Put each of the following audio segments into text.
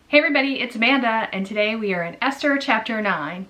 Hey everybody, it's Amanda, and today we are in Esther chapter 9.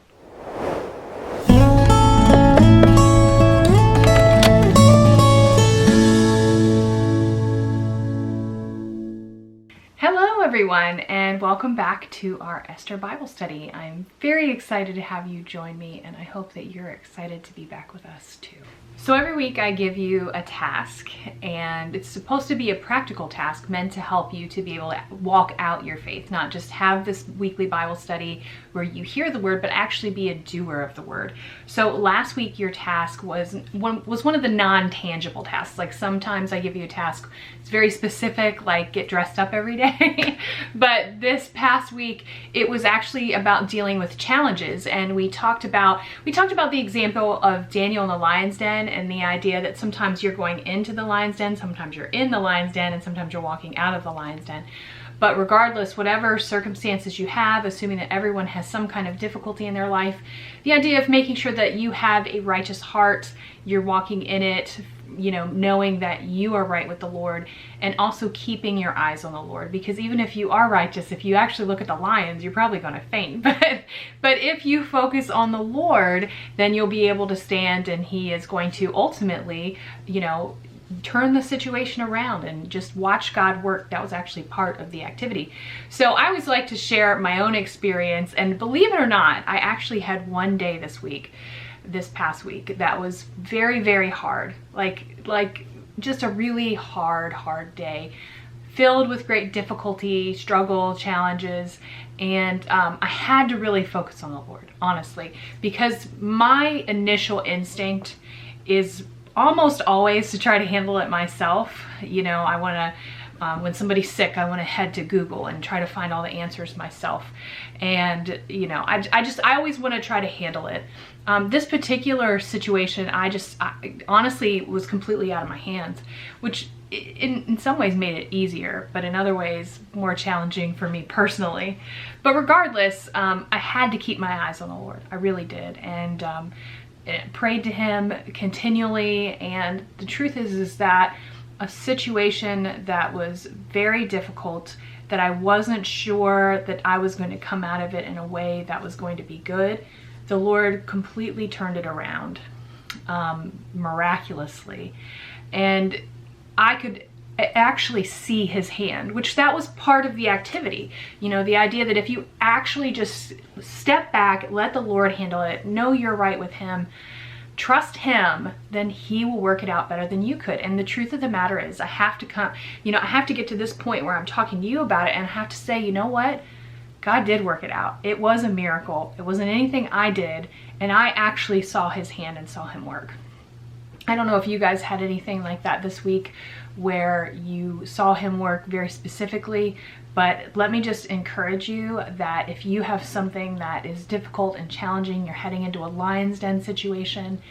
Hello everyone, and welcome back to our Esther Bible study. I'm very excited to have you join me, and I hope that you're excited to be back with us too. So every week I give you a task, and it's supposed to be a practical task meant to help you to be able to walk out your faith, not just have this weekly Bible study where you hear the word, but actually be a doer of the word. So last week your task was one of the non-tangible tasks. Like sometimes I give you a task, it's very specific, like get dressed up every day. But this past week it was actually about dealing with challenges, and we talked about the example of Daniel in the lion's den, and the idea that sometimes you're going into the lion's den, sometimes you're in the lion's den, and sometimes you're walking out of the lion's den. But regardless, whatever circumstances you have, assuming that everyone has some kind of difficulty in their life, the idea of making sure that you have a righteous heart, you're walking in it, you know, knowing that you are right with the Lord, and also keeping your eyes on the Lord. Because even if you are righteous, if you actually look at the lions, you're probably going to faint. But if you focus on the Lord, then you'll be able to stand, and He is going to ultimately, you know, turn the situation around and just watch God work. That was actually part of the activity. So I always like to share my own experience, and believe it or not, I actually had one day this past week that was very, very hard. Like just a really hard day, filled with great difficulty, struggle, challenges, and I had to really focus on the Lord, honestly, because my initial instinct is almost always to try to handle it myself. You know, I want to, when somebody's sick, I want to head to Google and try to find all the answers myself. And, you know, I always want to try to handle it. This particular situation, I honestly was completely out of my hands, which in some ways made it easier, but in other ways more challenging for me personally. But regardless, I had to keep my eyes on the Lord. I really did. And prayed to Him continually. And the truth is that a situation that was very difficult, that I wasn't sure that I was going to come out of it in a way that was going to be good, the Lord completely turned it around, miraculously. And I could actually see His hand, which that was part of the activity. You know, the idea that if you actually just step back, let the Lord handle it, know you're right with Him, trust Him, then He will work it out better than you could. And the truth of the matter is, I have to get to this point where I'm talking to you about it, and I have to say, you know what? God did work it out. It was a miracle. It wasn't anything I did, and I actually saw His hand and saw Him work. I don't know if you guys had anything like that this week where you saw Him work very specifically, but let me just encourage you that if you have something that is difficult and challenging, you're heading into a lion's den situation,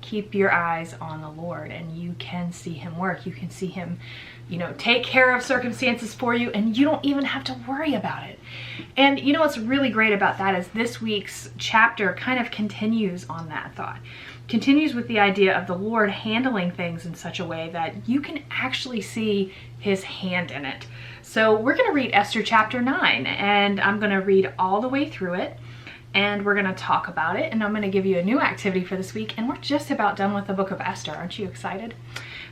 keep your eyes on the Lord, and you can see Him work. You can see Him, you know, take care of circumstances for you, and you don't even have to worry about it. And you know what's really great about that is this week's chapter kind of continues on that thought. Continues with the idea of the Lord handling things in such a way that you can actually see His hand in it. So we're going to read Esther chapter 9, and I'm going to read all the way through it, and we're going to talk about it, and I'm going to give you a new activity for this week, and we're just about done with the book of Esther. Aren't you excited?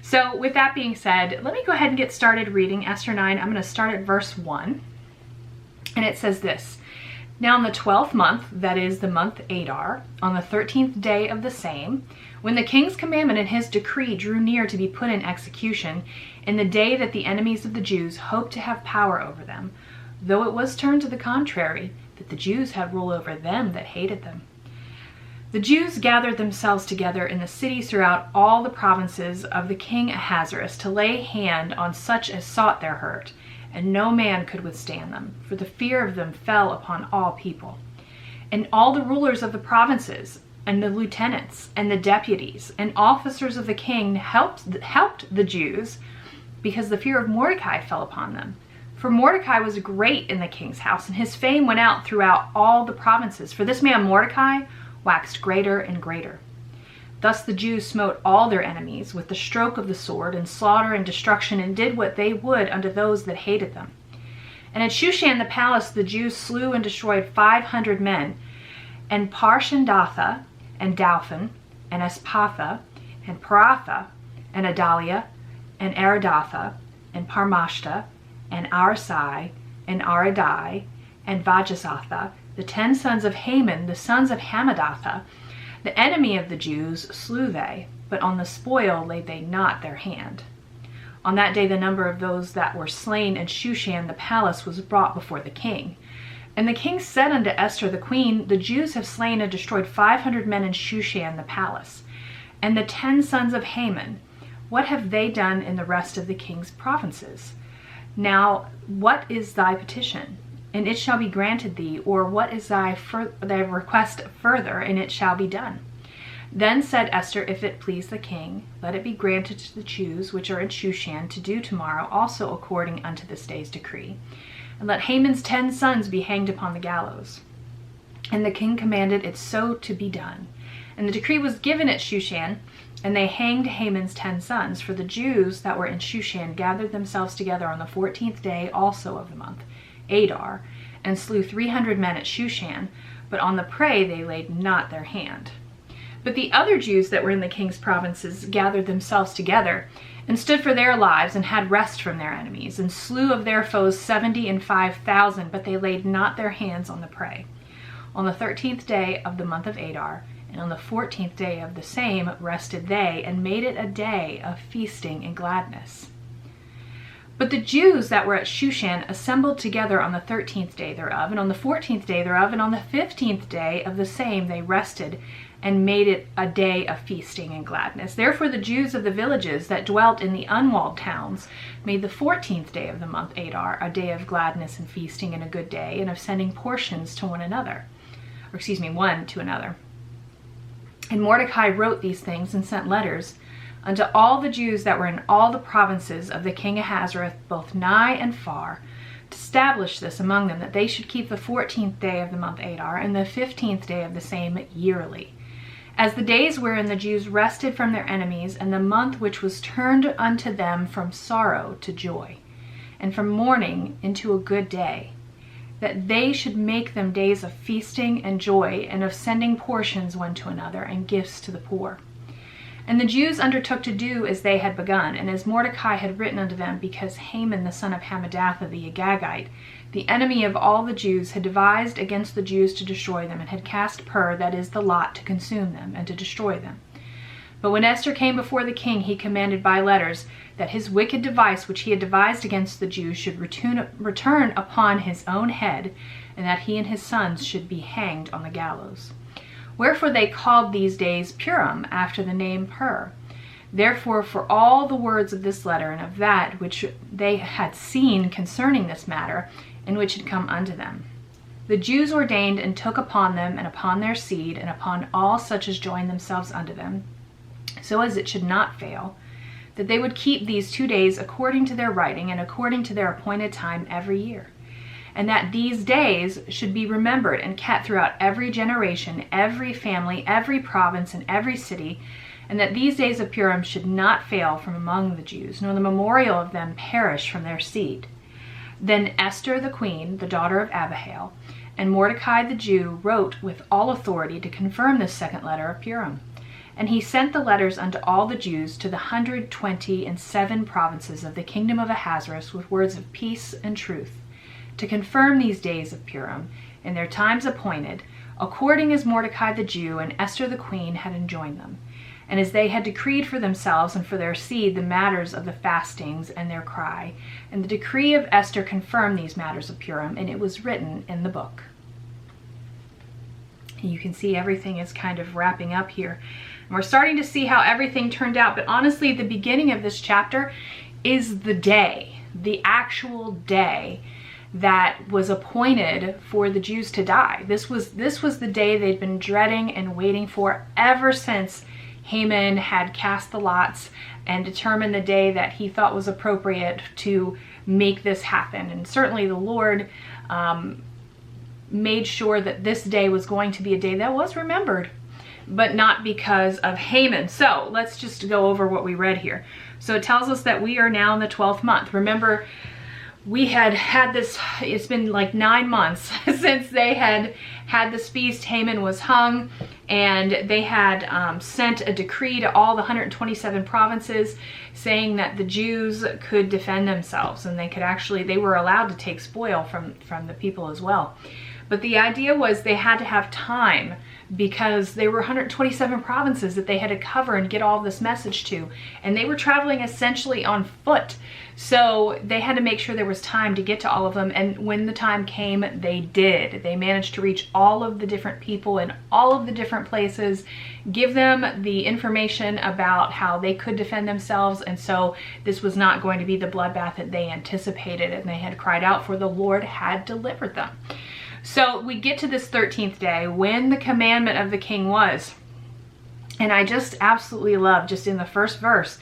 So with that being said, let me go ahead and get started reading Esther 9. I'm going to start at verse 1, and it says this. Now in the 12th month, that is the month Adar, on the 13th day of the same, when the king's commandment and his decree drew near to be put in execution, in the day that the enemies of the Jews hoped to have power over them, though it was turned to the contrary, that the Jews had rule over them that hated them. The Jews gathered themselves together in the cities throughout all the provinces of the king Ahasuerus to lay hand on such as sought their hurt, and no man could withstand them, for the fear of them fell upon all people. And all the rulers of the provinces, and the lieutenants, and the deputies, and officers of the king helped the Jews, because the fear of Mordecai fell upon them. For Mordecai was great in the king's house, and his fame went out throughout all the provinces. For this man Mordecai waxed greater and greater. Thus the Jews smote all their enemies with the stroke of the sword, and slaughter and destruction, and did what they would unto those that hated them. And at Shushan the palace the Jews slew and destroyed 500 men, and Parshandatha, and Dalphon, and Espatha, and Paratha, and Adalia, and Aridatha, and Parmashta, and Arsai, and Aradai, and Vajazatha, the 10 sons of Haman, the sons of Hammedatha, the enemy of the Jews, slew they, but on the spoil laid they not their hand. On that day the number of those that were slain in Shushan the palace was brought before the king. And the king said unto Esther the queen, the Jews have slain and destroyed 500 men in Shushan the palace. And the 10 sons of Haman, what have they done in the rest of the king's provinces? Now, what is thy petition? And it shall be granted thee, or what is thy request further, and it shall be done. Then said Esther, if it please the king, let it be granted to the Jews which are in Shushan to do tomorrow also according unto this day's decree. And let Haman's 10 sons be hanged upon the gallows. And the king commanded it so to be done. And the decree was given at Shushan, and they hanged Haman's 10 sons. For the Jews that were in Shushan gathered themselves together on the 14th day also of the month, Adar, and slew 300 men at Shushan, but on the prey they laid not their hand. But the other Jews that were in the king's provinces gathered themselves together, and stood for their lives, and had rest from their enemies, and slew of their foes 75,000, but they laid not their hands on the prey. On the 13th day of the month of Adar, and on the 14th day of the same rested they, and made it a day of feasting and gladness. But the Jews that were at Shushan assembled together on the 13th day thereof, and on the 14th day thereof, and on the 15th day of the same they rested, and made it a day of feasting and gladness. Therefore the Jews of the villages that dwelt in the unwalled towns made the 14th day of the month Adar a day of gladness and feasting, and a good day, and of sending portions to one another. One to another. And Mordecai wrote these things and sent letters unto all the Jews that were in all the provinces of the king Ahasuerus, both nigh and far, to establish this among them, that they should keep the 14th day of the month Adar, and the 15th day of the same yearly, as the days wherein the Jews rested from their enemies, and the month which was turned unto them from sorrow to joy, and from mourning into a good day, that they should make them days of feasting and joy, and of sending portions one to another, and gifts to the poor. And the Jews undertook to do as they had begun, and as Mordecai had written unto them, because Haman the son of Hammedatha the Agagite, the enemy of all the Jews, had devised against the Jews to destroy them, and had cast pur, that is the lot, to consume them, and to destroy them. But when Esther came before the king, he commanded by letters that his wicked device which he had devised against the Jews should return upon his own head, and that he and his sons should be hanged on the gallows. Wherefore they called these days Purim, after the name Pur. Therefore for all the words of this letter, and of that which they had seen concerning this matter, and which had come unto them, the Jews ordained and took upon them, and upon their seed, and upon all such as joined themselves unto them, so as it should not fail, that they would keep these 2 days according to their writing, and according to their appointed time every year. And that these days should be remembered and kept throughout every generation, every family, every province, and every city, and that these days of Purim should not fail from among the Jews, nor the memorial of them perish from their seed. Then Esther the queen, the daughter of Abihail, and Mordecai the Jew wrote with all authority to confirm this second letter of Purim. And he sent the letters unto all the Jews to the 127 provinces of the kingdom of Ahasuerus with words of peace and truth, to confirm these days of Purim in their times appointed, according as Mordecai the Jew and Esther the queen had enjoined them, and as they had decreed for themselves and for their seed the matters of the fastings and their cry. And the decree of Esther confirmed these matters of Purim, and it was written in the book. You can see everything is kind of wrapping up here. And we're starting to see how everything turned out, but honestly, the beginning of this chapter is the day, the actual day that was appointed for the Jews to die. This was the day they'd been dreading and waiting for ever since Haman had cast the lots and determined the day that he thought was appropriate to make this happen. And certainly the Lord made sure that this day was going to be a day that was remembered, but not because of Haman. So let's just go over what we read here. So it tells us that we are now in the 12th month. Remember, we had this, it's been like 9 months since they had this feast. Haman was hung, and they had sent a decree to all the 127 provinces saying that the Jews could defend themselves, and they were allowed to take spoil from the people as well. But the idea was they had to have time, because there were 127 provinces that they had to cover and get all of this message to, and they were traveling essentially on foot. So they had to make sure there was time to get to all of them, and when the time came, they did. They managed to reach all of the different people in all of the different places, give them the information about how they could defend themselves, and so this was not going to be the bloodbath that they anticipated and they had cried out for. The Lord had delivered them. So we get to this 13th day when the commandment of the king was, and I just absolutely love, just in the first verse,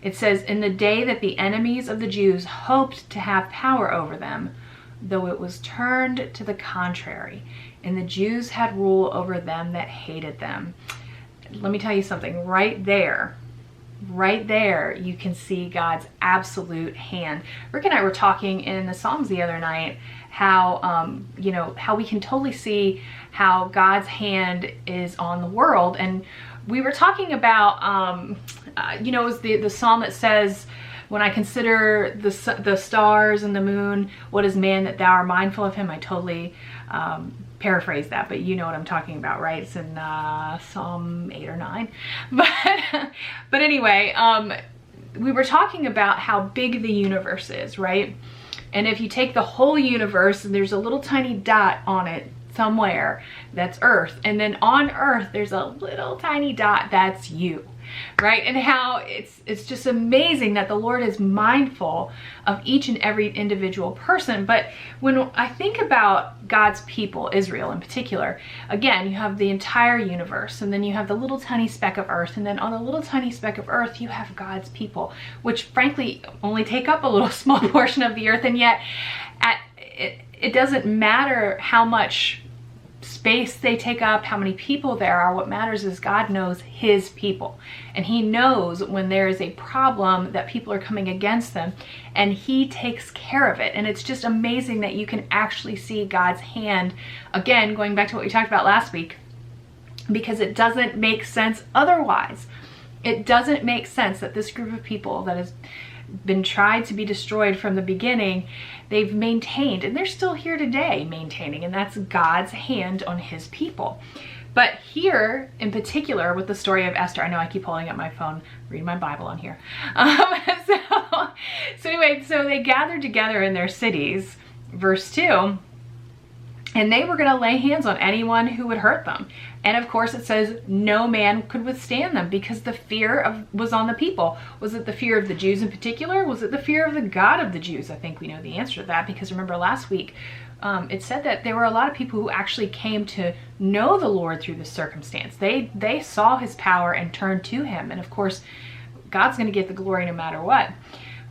it says, in the day that the enemies of the Jews hoped to have power over them, though it was turned to the contrary, and the Jews had rule over them that hated them. Let me tell you something, right there, you can see God's absolute hand. Rick and I were talking in the Psalms the other night how, how we can totally see how God's hand is on the world. And we were talking about, it was the Psalm that says, when I consider the stars and the moon, what is man that thou art mindful of him? I totally paraphrase that, but you know what I'm talking about, right? It's in Psalm 8 or 9. But anyway, we were talking about how big the universe is, right? And if you take the whole universe and there's a little tiny dot on it somewhere, that's Earth. And then on Earth, there's a little tiny dot, that's you, right? And how it's just amazing that the Lord is mindful of each and every individual person. But when I think about God's people, Israel in particular, again, you have the entire universe, and then you have the little tiny speck of Earth, and then on the little tiny speck of Earth, you have God's people, which frankly only take up a little small portion of the Earth. And yet it doesn't matter how much space they take up, how many people there are. What matters is God knows his people, and he knows when there is a problem that people are coming against them, and he takes care of it. And it's just amazing that you can actually see God's hand, again, going back to what we talked about last week, because it doesn't make sense otherwise. It doesn't make sense that this group of people that has been tried to be destroyed from the beginning, they've maintained, and they're still here today maintaining, and that's God's hand on his people. But here in particular with the story of Esther, I know I keep holding up my phone, reading my Bible on here. So anyway, so they gathered together in their cities, verse 2, and they were going to lay hands on anyone who would hurt them. And of course it says no man could withstand them, because the fear was on the people. Was it the fear of the Jews in particular? Was it the fear of the God of the Jews? I think we know the answer to that, because remember last week it said that there were a lot of people who actually came to know the Lord through this circumstance. They saw his power and turned to him. And of course, God's going to get the glory no matter what.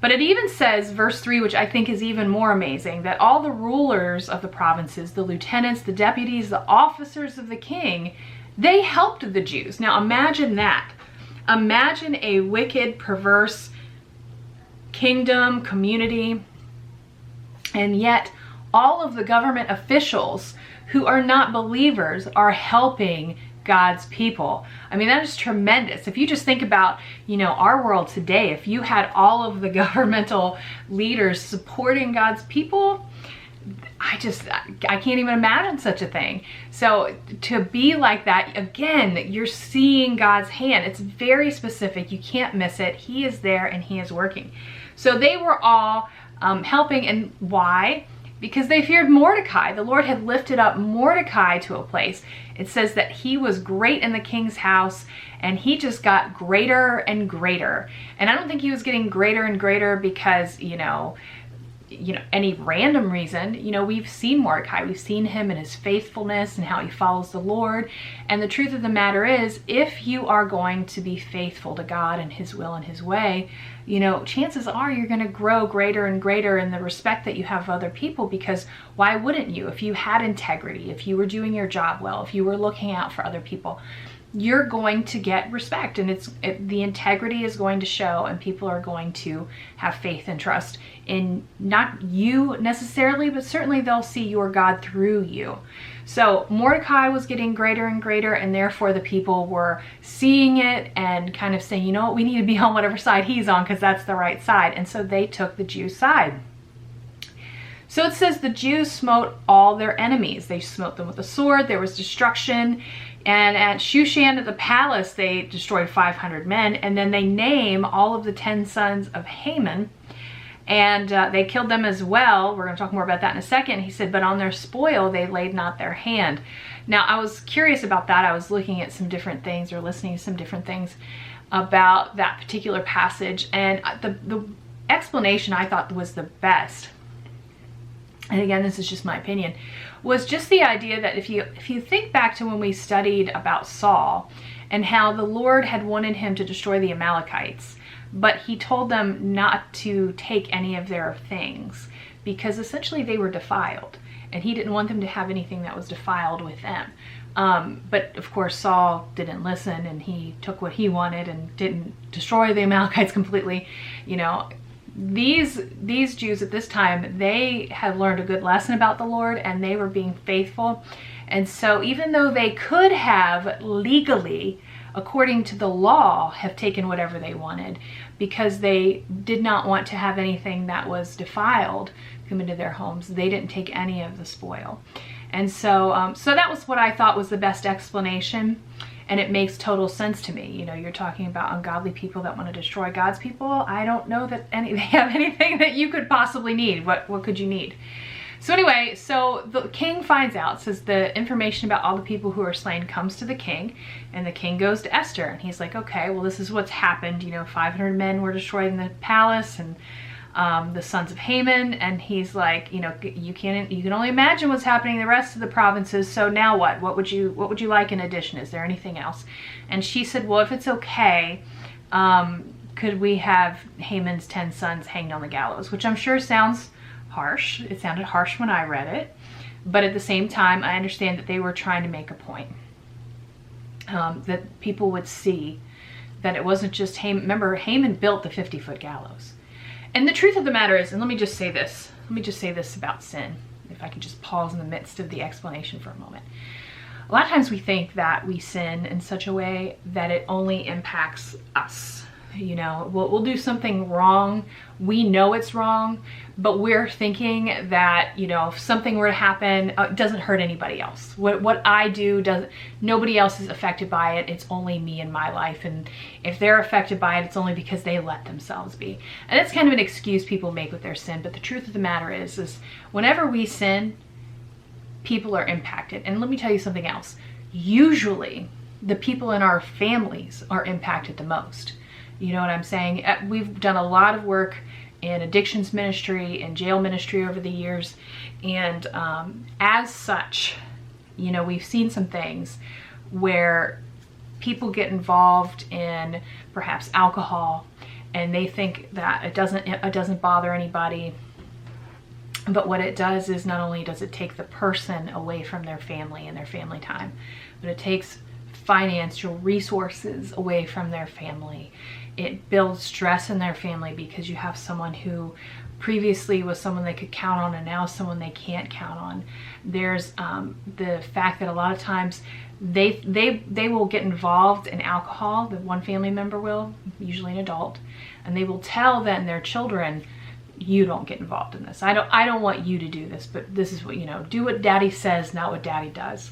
But it even says, verse 3, which I think is even more amazing, that all the rulers of the provinces, the lieutenants, the deputies, the officers of the king, they helped the Jews. Now imagine that. Imagine a wicked, perverse kingdom, community, and yet all of the government officials who are not believers are helping God's people. I mean, that is tremendous. If you just think about, our world today, if you had all of the governmental leaders supporting God's people, I can't even imagine such a thing. So to be like that, again, you're seeing God's hand. It's very specific. You can't miss it. He is there and he is working. So they were all helping. And why? Because they feared Mordecai. The Lord had lifted up Mordecai to a place. It says that he was great in the king's house, and he just got greater and greater. And I don't think he was getting greater and greater because, any random reason. We've seen Mordecai. We've seen him in his faithfulness and how he follows the Lord. And the truth of the matter is, if you are going to be faithful to God and his will and his way, chances are you're going to grow greater and greater in the respect that you have of other people, because why wouldn't you? If you had integrity, if you were doing your job well, if you were looking out for other people. you're going to get respect, and the integrity is going to show, and people are going to have faith and trust in not you necessarily, but certainly they'll see your God through you. So Mordecai was getting greater and greater, and therefore the people were seeing it and kind of saying, you know what, we need to be on whatever side he's on because that's the right side. And so they took the Jews' side. So it says the Jews smote all their enemies. They smote them with a sword. There was destruction. And at Shushan at the palace, they destroyed 500 men. And then they name all of the 10 sons of Haman. And they killed them as well. We're going to talk more about that in a second. He said, but on their spoil, they laid not their hand. Now, I was curious about that. I was looking at some different things, or listening to some different things about that particular passage. And the explanation I thought was the best, and again, this is just my opinion, was just the idea that if you think back to when we studied about Saul and how the Lord had wanted him to destroy the Amalekites, but he told them not to take any of their things because essentially they were defiled, and he didn't want them to have anything that was defiled with them. But of course Saul didn't listen, and he took what he wanted and didn't destroy the Amalekites completely. You know, these Jews at this time, they had learned a good lesson about the Lord, and they were being faithful. And so even though they could have legally, according to the law, have taken whatever they wanted, because they did not want to have anything that was defiled come into their homes, they didn't take any of the spoil. And so so that was what I thought was the best explanation. And it makes total sense to me. You know, you're talking about ungodly people that want to destroy God's people. I don't know that they have anything that you could possibly need. What could you need? So anyway, so the king finds out, says the information about all the people who are slain comes to the king, and the king goes to Esther, and he's like, okay, well, this is what's happened. You know, 500 men were destroyed in the palace, and the sons of Haman, and he's like, you know, you can only imagine what's happening in the rest of the provinces. So now what would you like in addition? Is there anything else? And she said, well, if it's okay, could we have Haman's 10 sons hanged on the gallows? Which I'm sure sounds harsh. It sounded harsh when I read it, but at the same time, I understand that they were trying to make a point, that people would see that it wasn't just Haman. Remember, Haman built the 50-foot gallows. And the truth of the matter is, and let me just say this about sin, if I could just pause in the midst of the explanation for a moment. A lot of times we think that we sin in such a way that it only impacts us. You know, we'll do something wrong. We know it's wrong, but we're thinking that, you know, if something were to happen, it doesn't hurt anybody else. What I do doesn't, nobody else is affected by it. It's only me and my life. And if they're affected by it, it's only because they let themselves be. And that's kind of an excuse people make with their sin. But the truth of the matter is whenever we sin, people are impacted. And let me tell you something else. Usually the people in our families are impacted the most. You know what I'm saying? We've done a lot of work in addictions ministry and jail ministry over the years. And as such, you know, we've seen some things where people get involved in perhaps alcohol, and they think that it doesn't bother anybody. But what it does is not only does it take the person away from their family and their family time, but it takes financial resources away from their family. It builds stress in their family because you have someone who previously was someone they could count on and now someone they can't count on. There's the fact that a lot of times they will get involved in alcohol. The one family member will, usually an adult, and they will tell then their children, you don't get involved in this. I don't want you to do this, but this is what, you know, do what daddy says, not what daddy does.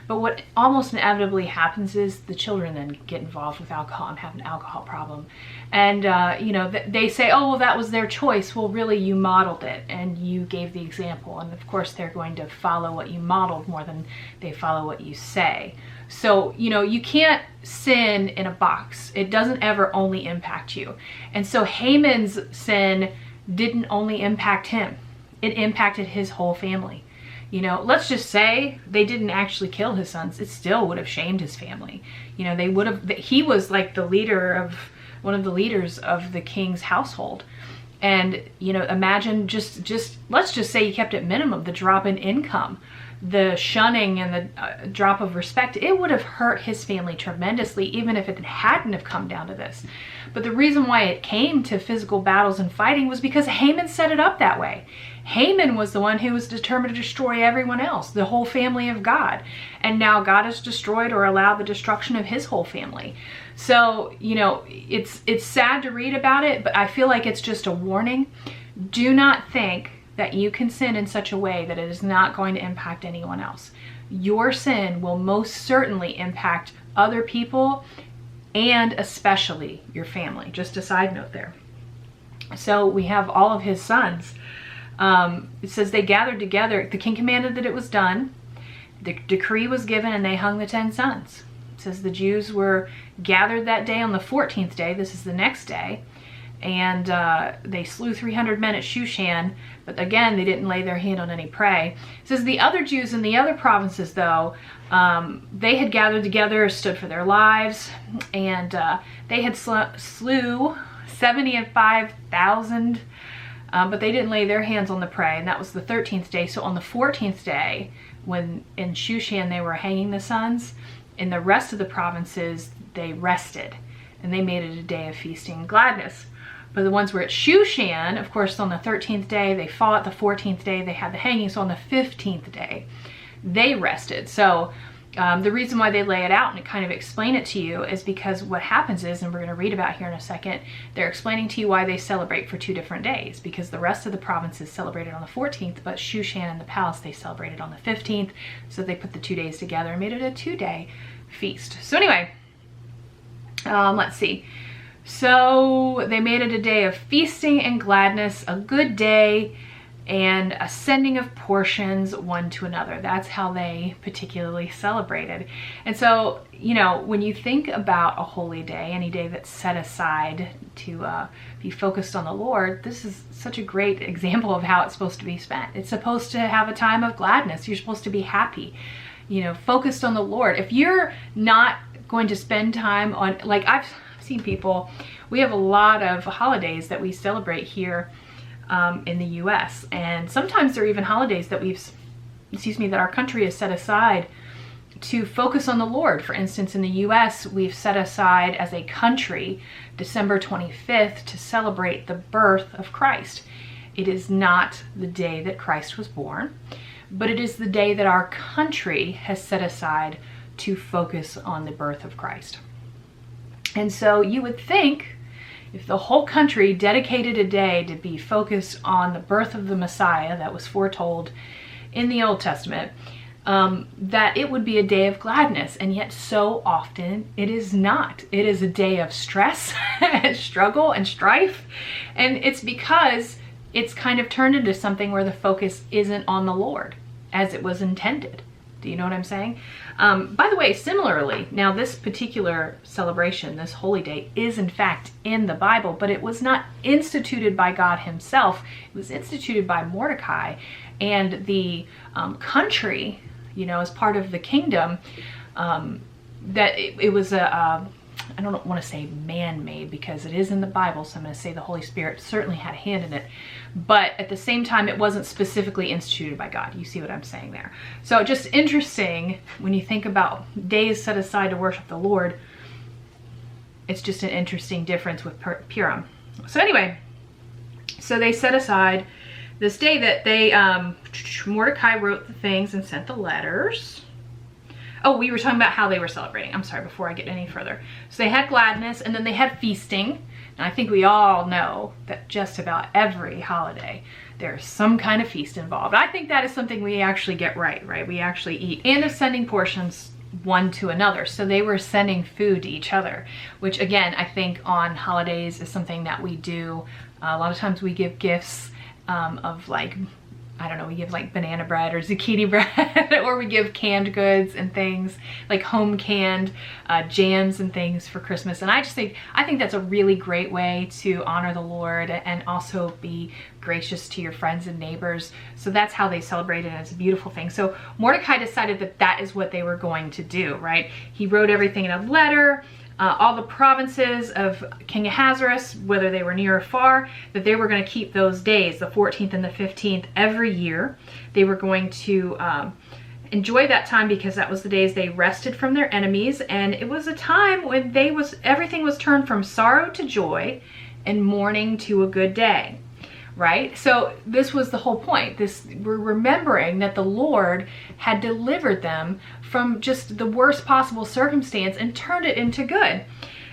But what almost inevitably happens is the children then get involved with alcohol and have an alcohol problem. And, you know, they say, oh, well, that was their choice. Well, really, you modeled it and you gave the example. And of course, they're going to follow what you modeled more than they follow what you say. So, you know, you can't sin in a box. It doesn't ever only impact you. And so Haman's sin didn't only impact him. It impacted his whole family. You know, let's just say they didn't actually kill his sons. It still would have shamed his family. You know, they would have, he was like the leader of, one of the leaders of the king's household. And, you know, imagine let's just say you kept it minimum, the drop in income, the shunning and the drop of respect. It would have hurt his family tremendously, even if it hadn't have come down to this. But the reason why it came to physical battles and fighting was because Haman set it up that way. Haman was the one who was determined to destroy everyone else, the whole family of God. And now God has destroyed or allowed the destruction of his whole family. So, you know, it's sad to read about it, but I feel like it's just a warning. Do not think that you can sin in such a way that it is not going to impact anyone else. Your sin will most certainly impact other people and especially your family. Just a side note there. So we have all of his sons. It says they gathered together. The king commanded that it was done. The decree was given and they hung the 10 sons. It says the Jews were gathered that day on the 14th day. This is the next day. And they slew 300 men at Shushan, but again, they didn't lay their hand on any prey. It says the other Jews in the other provinces, though, they had gathered together, stood for their lives, and they had slew 75,000, but they didn't lay their hands on the prey, and that was the 13th day. So on the 14th day, when in Shushan they were hanging the sons, in the rest of the provinces, they rested, and they made it a day of feasting and gladness. But the ones were at Shushan, of course, on the 13th day, they fought. The 14th day, they had the hanging. So on the 15th day, they rested. So the reason why they lay it out and kind of explain it to you is because what happens is, and we're going to read about here in a second, they're explaining to you why they celebrate for 2 different days. Because the rest of the provinces celebrated on the 14th, but Shushan and the palace, they celebrated on the 15th. So they put the 2 days together and made it a 2-day feast. So anyway, let's see. So they made it a day of feasting and gladness, a good day, and a sending of portions one to another. That's how they particularly celebrated. And so, you know, when you think about a holy day, any day that's set aside to be focused on the Lord, this is such a great example of how it's supposed to be spent. It's supposed to have a time of gladness. You're supposed to be happy, you know, focused on the Lord. If you're not going to spend time on, like I've seen people, we have a lot of holidays that we celebrate here in the US, and sometimes there are even holidays that that our country has set aside to focus on the Lord. For instance, in the US, we've set aside as a country December 25th to celebrate the birth of Christ. It is not the day that Christ was born, but it is the day that our country has set aside to focus on the birth of Christ. And so you would think if the whole country dedicated a day to be focused on the birth of the Messiah that was foretold in the Old Testament, that it would be a day of gladness. And yet so often it is not. It is a day of stress and struggle and strife. And it's because it's kind of turned into something where the focus isn't on the Lord as it was intended. Do you know what I'm saying? By the way, similarly, now this particular celebration, this holy day, is in fact in the Bible, but it was not instituted by God himself. It was instituted by Mordecai, and the country, you know, as part of the kingdom, that it was I don't want to say man-made because it is in the Bible, so I'm going to say the Holy Spirit certainly had a hand in it. But at the same time, it wasn't specifically instituted by God. You see what I'm saying there? So just interesting when you think about days set aside to worship the Lord. It's just an interesting difference with Purim. So anyway, so they set aside this day that they, Mordecai wrote the things and sent the letters. Oh, we were talking about how they were celebrating. I'm sorry, before I get any further. So they had gladness, and then they had feasting. And I think we all know that just about every holiday, there's some kind of feast involved. I think that is something we actually get right? We actually eat. And of sending portions one to another. So they were sending food to each other, which again, I think on holidays is something that we do. A lot of times we give gifts of like, I don't know, we give like banana bread or zucchini bread, or we give canned goods and things like home canned jams and things for Christmas. And I think that's a really great way to honor the Lord and also be gracious to your friends and neighbors. So that's how they celebrate it, and it's a beautiful thing. So Mordecai decided that that is what they were going to do, right? He wrote everything in a letter. all the provinces of King Ahasuerus, whether they were near or far, that they were going to keep those days, the 14th and the 15th, every year. They were going to enjoy that time because that was the days they rested from their enemies, and it was a time when everything was turned from sorrow to joy and mourning to a good day. Right? So this was the whole point. We're remembering that the Lord had delivered them from just the worst possible circumstance and turned it into good.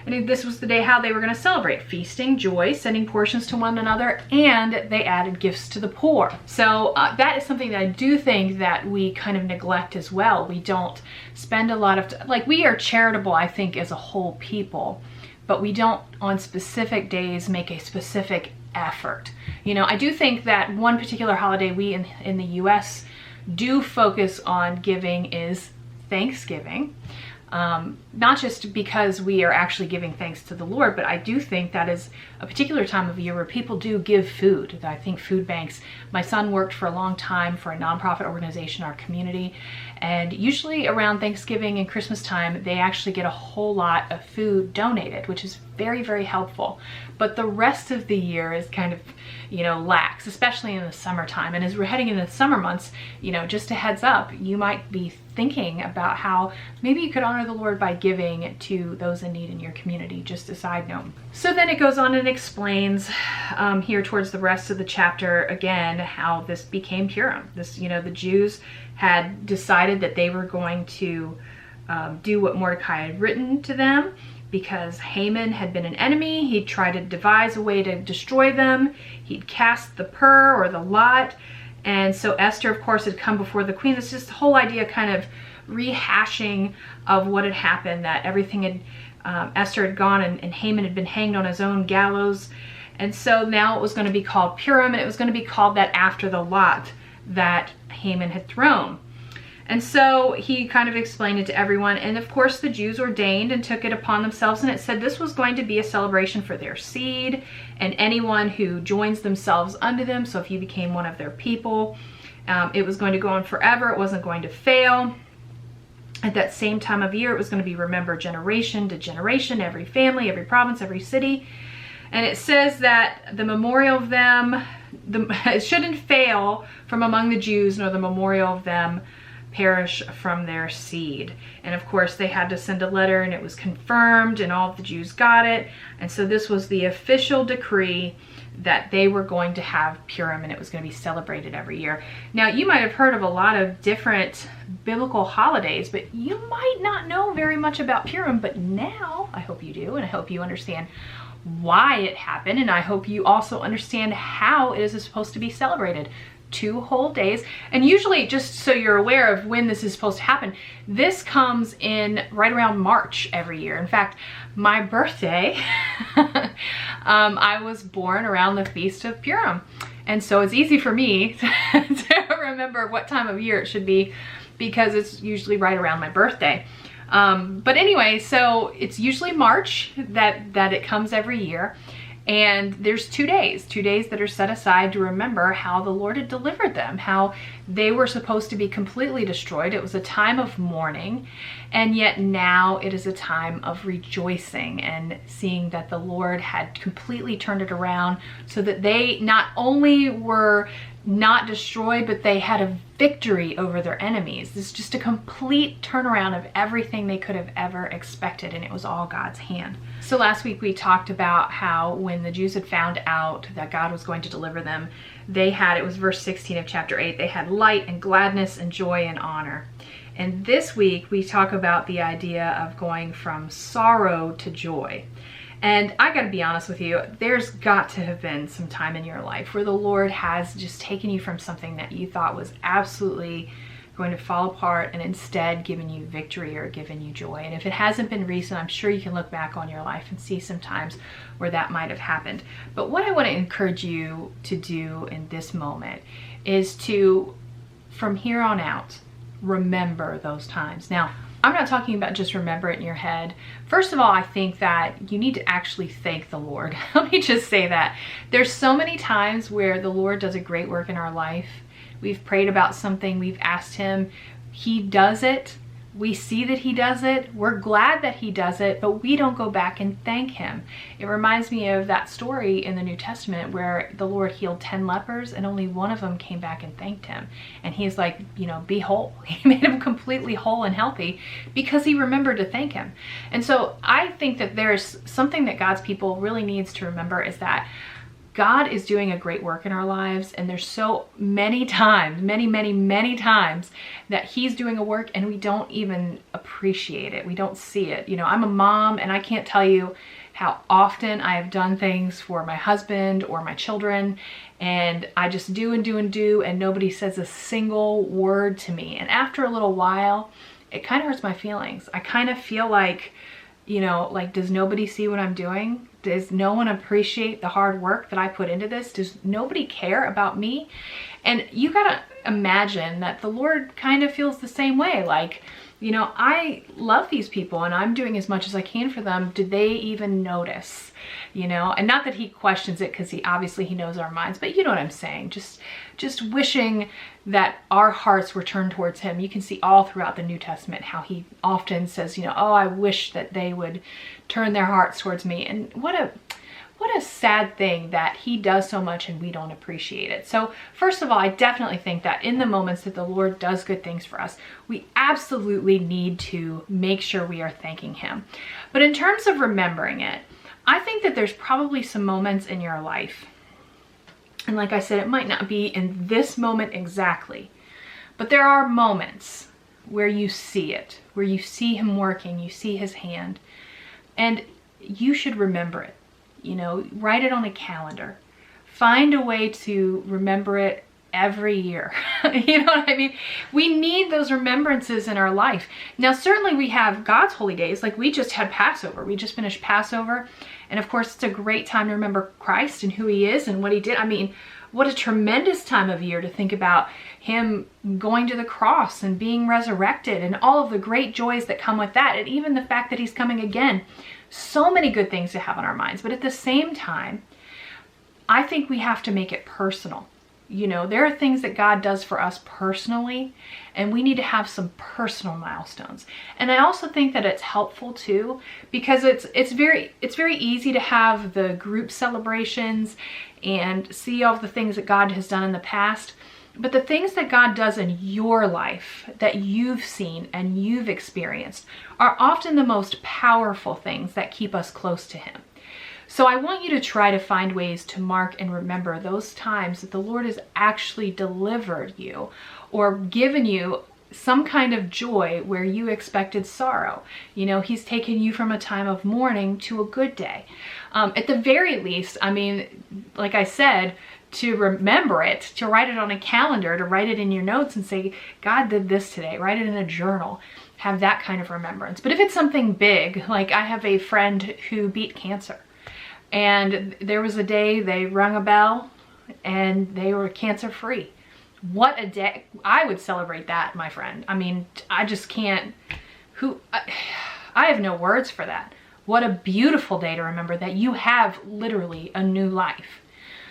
And this was the day how they were going to celebrate: feasting, joy, sending portions to one another, and they added gifts to the poor. So that is something that I do think that we kind of neglect as well. We don't spend a lot of like, we are charitable, I think, as a whole people, but we don't on specific days make a specific effort. You know, I do think that one particular holiday we in the US do focus on giving is Thanksgiving. Not just because we are actually giving thanks to the Lord, but I do think that is a particular time of year where people do give food. I think food banks, my son worked for a long time for a nonprofit organization in our community, and usually around Thanksgiving and Christmas time, they actually get a whole lot of food donated, which is very, very helpful. But the rest of the year is kind of, you know, lax, especially in the summertime. And as we're heading into the summer months, you know, just a heads up, you might be thinking about how maybe you could honor the Lord by giving to those in need in your community. Just a side note. So then it goes on and explains here towards the rest of the chapter again how this became Purim. This, you know, the Jews had decided that they were going to do what Mordecai had written to them, because Haman had been an enemy. He'd tried to devise a way to destroy them. He'd cast the pur, or the lot. And so Esther, of course, had come before the queen. It's just the whole idea kind of rehashing of what had happened, that everything had, Esther had gone and Haman had been hanged on his own gallows. And so now it was going to be called Purim, and it was going to be called that after the lot that Haman had thrown. And so he kind of explained it to everyone. And of course the Jews ordained and took it upon themselves. And it said this was going to be a celebration for their seed and anyone who joins themselves unto them. So if you became one of their people, it was going to go on forever. It wasn't going to fail. At that same time of year, it was going to be remembered generation to generation, every family, every province, every city. And it says that the memorial of them, it shouldn't fail from among the Jews, nor the memorial of them perish from their seed. And of course they had to send a letter, and it was confirmed, and all of the Jews got it. And so this was the official decree that they were going to have Purim, and it was going to be celebrated every year. Now, you might have heard of a lot of different biblical holidays, but you might not know very much about Purim. But now I hope you do, and I hope you understand why it happened, and I hope you also understand how it is supposed to be celebrated. 2 whole days. And usually, just so you're aware of when this is supposed to happen, this comes in right around March every year. In fact, my birthday, I was born around the Feast of Purim. And so it's easy for me to remember what time of year it should be, because it's usually right around my birthday. But anyway, so it's usually March that it comes every year. And there's 2 days that are set aside to remember how the Lord had delivered them, how they were supposed to be completely destroyed. It was a time of mourning, and yet now it is a time of rejoicing and seeing that the Lord had completely turned it around, so that they not only were not destroyed, but they had a victory over their enemies. This is just a complete turnaround of everything they could have ever expected, and it was all God's hand. So last week we talked about how when the Jews had found out that God was going to deliver them, they had, it was verse 16 of chapter 8, they had light and gladness and joy and honor. And this week we talk about the idea of going from sorrow to joy. And I gotta be honest with you, there's got to have been some time in your life where the Lord has just taken you from something that you thought was absolutely going to fall apart, and instead given you victory or given you joy. And if it hasn't been recent, I'm sure you can look back on your life and see some times where that might have happened. But what I want to encourage you to do in this moment is to, from here on out, remember those times. Now, I'm not talking about just remember it in your head. First of all, I think that you need to actually thank the Lord. Let me just say that. There's so many times where the Lord does a great work in our life. We've prayed about something, we've asked him, he does it. We see that he does it. We're glad that he does it, but we don't go back and thank him. It reminds me of that story in the New Testament where the Lord healed 10 lepers and only one of them came back and thanked him. And he's like, be whole. He made him completely whole and healthy because he remembered to thank him. And so I think that there's something that God's people really needs to remember, is that God is doing a great work in our lives, and there's so many times, many times that he's doing a work and we don't even appreciate it. We don't see it. I'm a mom, and I can't tell you how often I have done things for my husband or my children, and I just do and do and do, and nobody says a single word to me. And after a little while, it kind of hurts my feelings. I kind of feel like, does nobody see what I'm doing? Does no one appreciate the hard work that I put into this? Does nobody care about me? And you gotta imagine that the Lord kind of feels the same way. Like, I love these people and I'm doing as much as I can for them. Do they even notice? And not that he questions it, because he knows our minds, but you know what I'm saying. Just wishing that our hearts were turned towards him. You can see all throughout the New Testament how he often says, oh, I wish that they would turn their hearts towards me. And what a sad thing that he does so much and we don't appreciate it. So first of all, I definitely think that in the moments that the Lord does good things for us, we absolutely need to make sure we are thanking him. But in terms of remembering it, I think that there's probably some moments in your life, and like I said, it might not be in this moment exactly, but there are moments where you see it, where you see him working, you see his hand, and you should remember it. Write it on a calendar. Find a way to remember it every year. You know what I mean? We need those remembrances in our life. Now, certainly we have God's holy days. Like, we just had Passover. We just finished Passover. And of course, it's a great time to remember Christ and who he is and what he did. I mean, what a tremendous time of year to think about him going to the cross and being resurrected and all of the great joys that come with that. And even the fact that he's coming again. So many good things to have on our minds. But at the same time, I think we have to make it personal. There are things that God does for us personally, and we need to have some personal milestones. And I also think that it's helpful too, because it's very easy to have the group celebrations and see all the things that God has done in the past. But the things that God does in your life that you've seen and you've experienced are often the most powerful things that keep us close to him. So I want you to try to find ways to mark and remember those times that the Lord has actually delivered you or given you some kind of joy where you expected sorrow. He's taken you from a time of mourning to a good day. At the very least, like I said, to remember it, to write it on a calendar, to write it in your notes and say, God did this today, write it in a journal, have that kind of remembrance. But if it's something big, like I have a friend who beat cancer, and there was a day they rung a bell and they were cancer free. What a day. I would celebrate that, my friend. I just can't, I have no words for that. What a beautiful day to remember that you have literally a new life.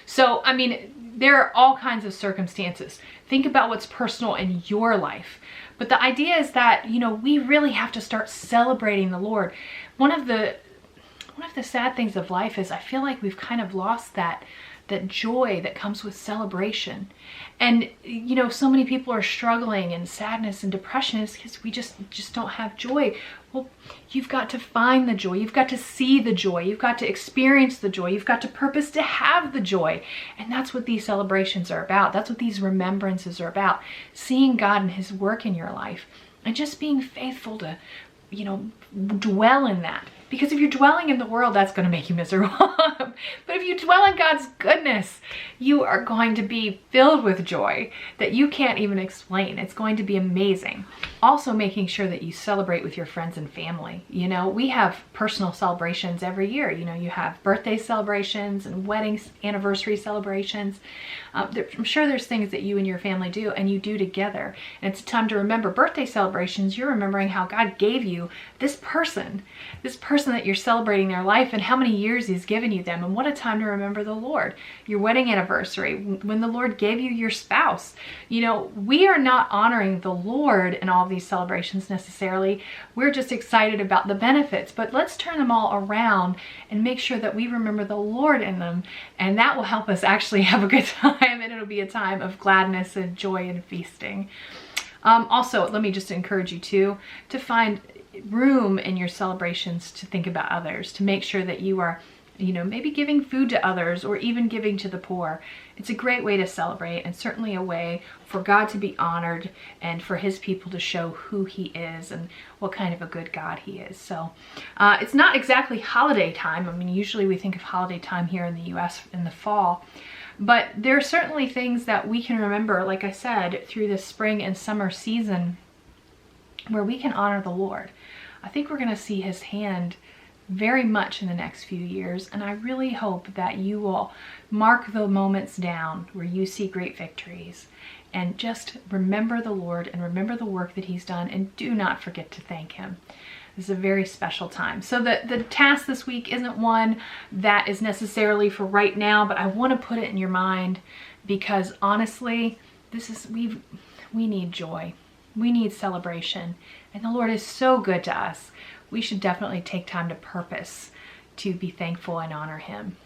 So, there are all kinds of circumstances. Think about what's personal in your life. But the idea is that, we really have to start celebrating the Lord. One of the sad things of life is I feel like we've kind of lost that joy that comes with celebration. And, so many people are struggling in sadness and depression is because we just don't have joy. Well, you've got to find the joy. You've got to see the joy. You've got to experience the joy. You've got to purpose to have the joy. And that's what these celebrations are about. That's what these remembrances are about. Seeing God and his work in your life and just being faithful to, dwell in that. Because if you're dwelling in the world, that's going to make you miserable. But if you dwell in God's goodness, you are going to be filled with joy that you can't even explain. It's going to be amazing. Also making sure that you celebrate with your friends and family. We have personal celebrations every year. You have birthday celebrations and weddings, anniversary celebrations. I'm sure there's things that you and your family do and you do together. And it's a time to remember birthday celebrations. You're remembering how God gave you this person person that you're celebrating their life and how many years he's given you them, and what a time to remember the Lord. Your wedding anniversary, when the Lord gave you your spouse. You know, we are not honoring the Lord in all of these celebrations necessarily. We're just excited about the benefits, but let's turn them all around and make sure that we remember the Lord in them, and that will help us actually have a good time, and it'll be a time of gladness and joy and feasting. Also, let me just encourage you to find room in your celebrations to think about others, to make sure that you are, you know, maybe giving food to others or even giving to the poor. It's a great way to celebrate, and certainly a way for God to be honored and for his people to show who he is and what kind of a good God he is. So it's not exactly holiday time. I mean, usually we think of holiday time here in the US in the fall, but there are certainly things that we can remember, like I said, through the spring and summer season where we can honor the Lord. I think we're going to see his hand very much in the next few years, and I really hope that you will mark the moments down where you see great victories and just remember the Lord and remember the work that he's done, and do not forget to thank him. This is a very special time. So the task this week isn't one that is necessarily for right now, but I want to put it in your mind because honestly, we need joy. We need celebration, and the Lord is so good to us. We should definitely take time to purpose to be thankful and honor him.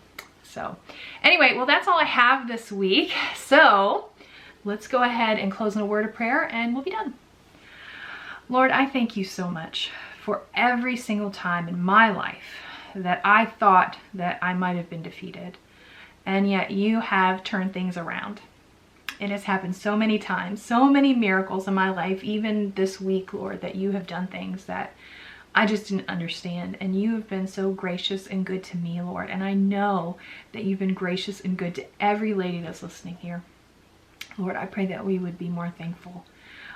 So anyway, well, that's all I have this week. So let's go ahead and close in a word of prayer and we'll be done. Lord, I thank you so much for every single time in my life that I thought that I might have been defeated, and yet you have turned things around. It has happened so many times, so many miracles in my life, even this week, Lord, that you have done things that I just didn't understand. And you have been so gracious and good to me, Lord. And I know that you've been gracious and good to every lady that's listening here. Lord, I pray that we would be more thankful.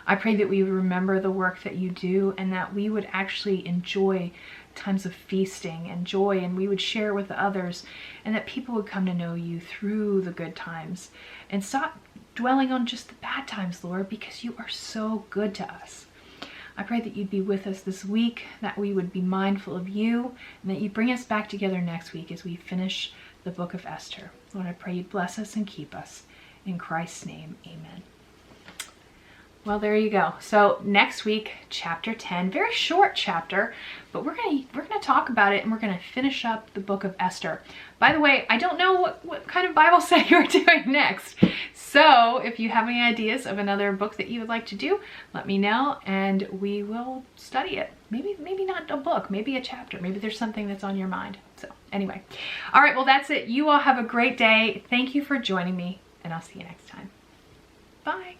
I pray that we would remember the work that you do, and that we would actually enjoy times of feasting and joy, and we would share with others, and that people would come to know you through the good times and stop dwelling on just the bad times, Lord, because you are so good to us. I pray that you'd be with us this week, that we would be mindful of you, and that you bring us back together next week as we finish the book of Esther. Lord, I pray you'd bless us and keep us. In Christ's name, amen. Well, there you go. So next week, chapter 10, very short chapter, but we're gonna talk about it, and we're gonna finish up the book of Esther. By the way, I don't know what kind of Bible study you're doing next. So if you have any ideas of another book that you would like to do, let me know and we will study it. Maybe not a book, maybe a chapter. Maybe there's something that's on your mind. So anyway, all right, well, that's it. You all have a great day. Thank you for joining me, and I'll see you next time. Bye.